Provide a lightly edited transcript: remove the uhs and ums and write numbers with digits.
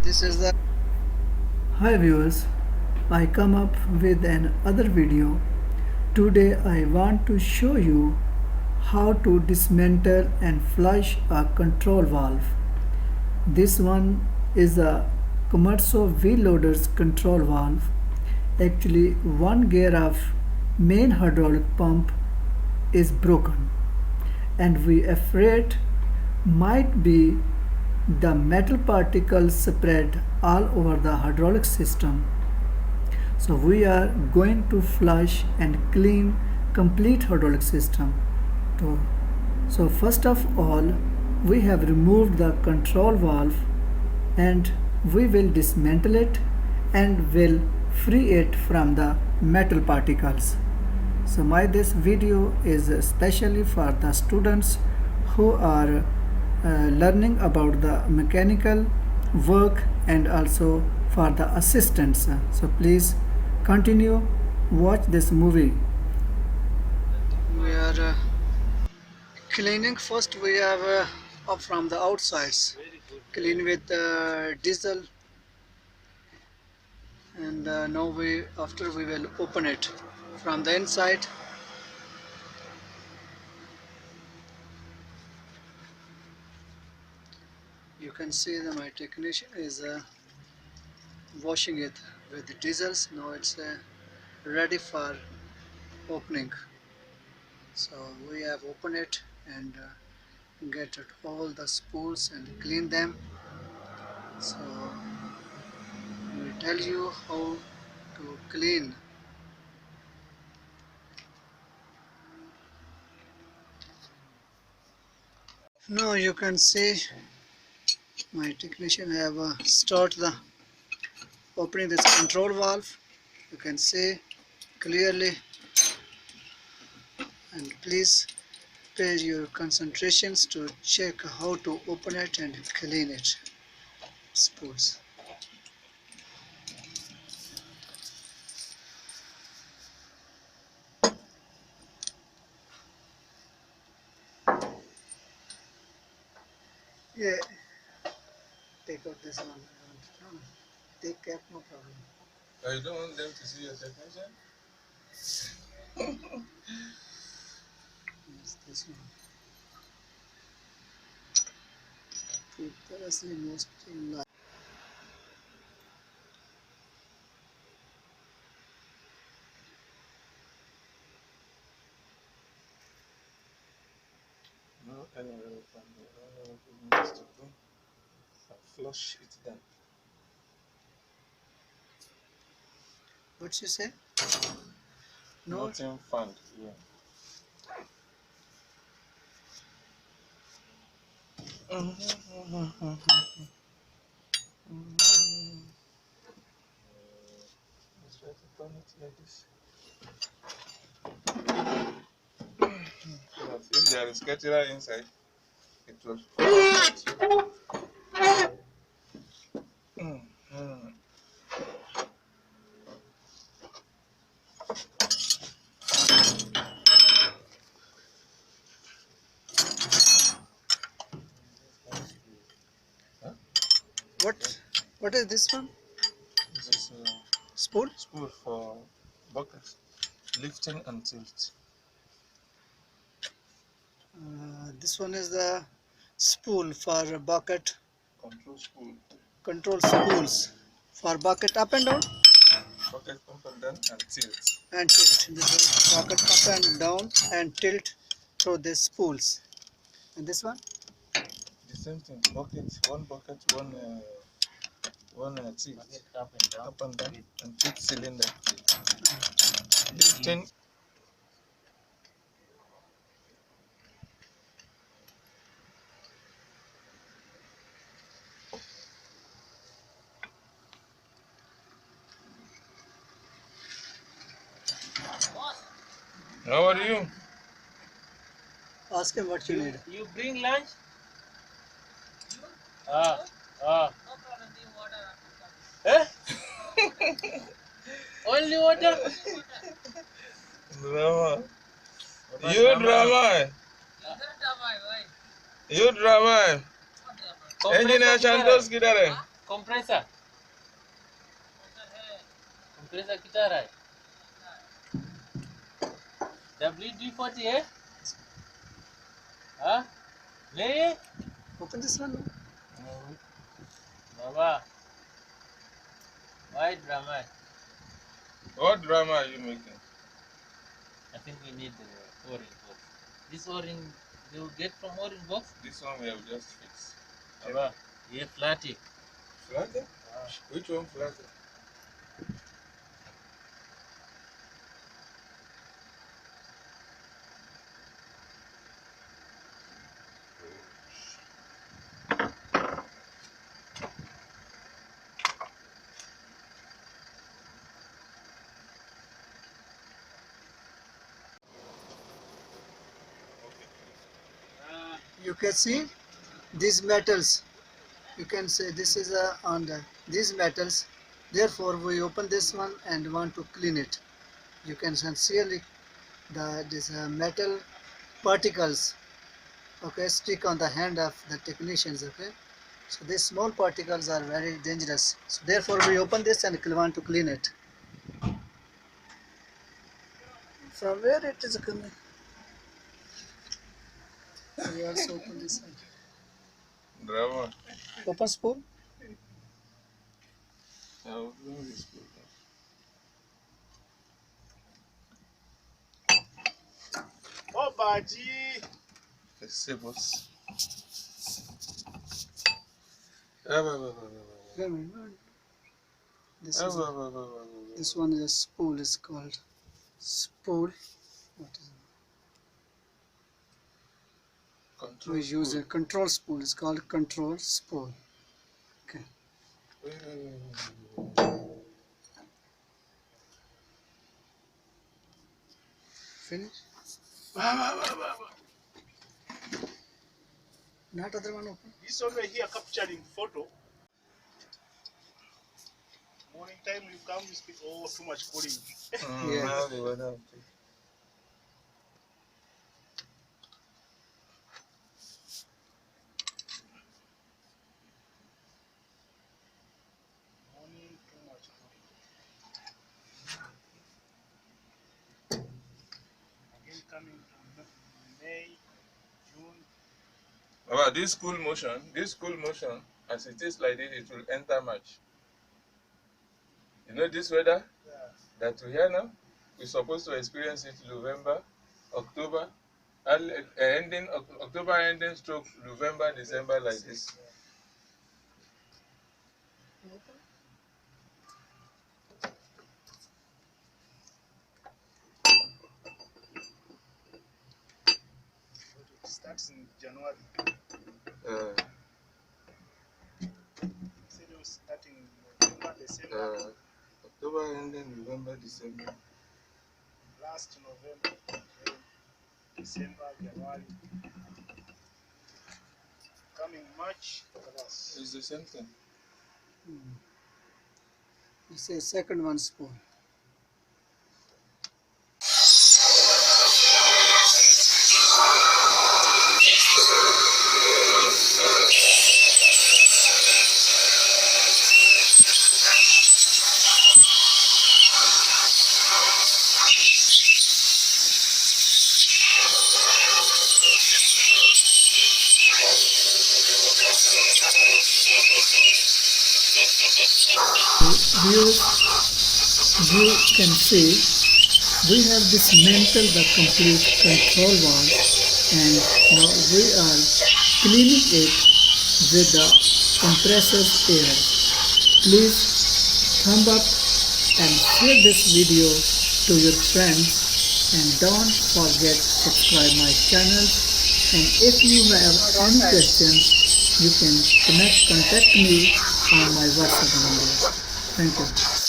This is the Hi viewers, I come up with another video. Today I want to show you how to dismantle and flush a control valve. This one is a Commerso wheel loader's control valve. Actually, one gear of main hydraulic pump is broken and we afraid might be the metal particles spread all over the hydraulic system. So we are going to flush and clean complete hydraulic system. So first of all, we have removed the control valve and we will dismantle it and will free it from the metal particles. So this video is especially for the students who are learning about the mechanical work and also for the assistants. So please continue watch this movie. we are cleaning. First, we have up from the outsides. Clean with diesel, and now after we will open it from the inside. You can see that my technician is washing it with the diesels. Now it's ready for opening. So we have opened it and get at all the spools and clean them. So we tell you how to clean. Now you can see my technician have start the opening this control valve. You can see clearly, and please pay your concentrations to check how to open it and clean it. Spools. Yeah, take out this one. Take cap, no problem. You don't want them to see your technician? Yes, this one. Precariously most light. No, anyway, from the needs to do. Flush it down. What you say? No. Nothing found here. Let's try to turn it like this. So that if there is catheter inside, it will fall. What is this one? This is a Spool? spool for buckets, lifting and tilt. This one is the spool for bucket. Control spool. Control spools for bucket up and down Bucket up and down and tilt. and tilt. This is bucket up and down and tilt through these spools. And this one? The same thing. Bucket, one tilt. Up and down and tilt cylinder. Lifting. How are you? Ask him what you need. You bring lunch? Eh? Only water? Drama. You drama. You drama. Engineer Chandos किधर है? compressor कितना रहा है WD-40 है हाँ नहीं Open this one. Baba why drama What drama are you making? I think we need the orange box this orange you get from orange box This one we have just fixed. बाबा ये flat है Flatter? Which one flatter? You can see these metals. You can say this is on these metals. Therefore, we open this one and want to clean it. You can sincerely these metal particles, okay, stick on the hand of the technicians, okay. So these small particles are very dangerous. So therefore, we open this and want to clean it. From where it is coming? We also open this side. Drama. Open spool. I will bring this good. oh baji Let's see, boss. Wait a minute. This one is a spool. Is called spool. What is it? Control We use a spool. control spool. It's called control spool. Okay. Finish. Not other one open. This one right here capturing photo. Morning time you come, you speak, oh, too much cooling. Yeah. Now the weather. Morning, too much cooling. Again coming to May, June. About this cool motion, as it is like this, it will enter March. You know this weather Yeah. that we have now? We're supposed to experience it November, October, ending October ending stroke November, December like this. But it starts in January. Said it was starting in November, December, October ending November, December. last November, then December, January. Coming March, class. It's the same thing. It's a second one spool. Viewers, you can see we have dismantled the complete control valve and now we are cleaning it with the compressor's air. Please thumb up and share this video to your friends and don't forget to subscribe my channel, and if you have any questions you can contact me on my WhatsApp number. Thank you.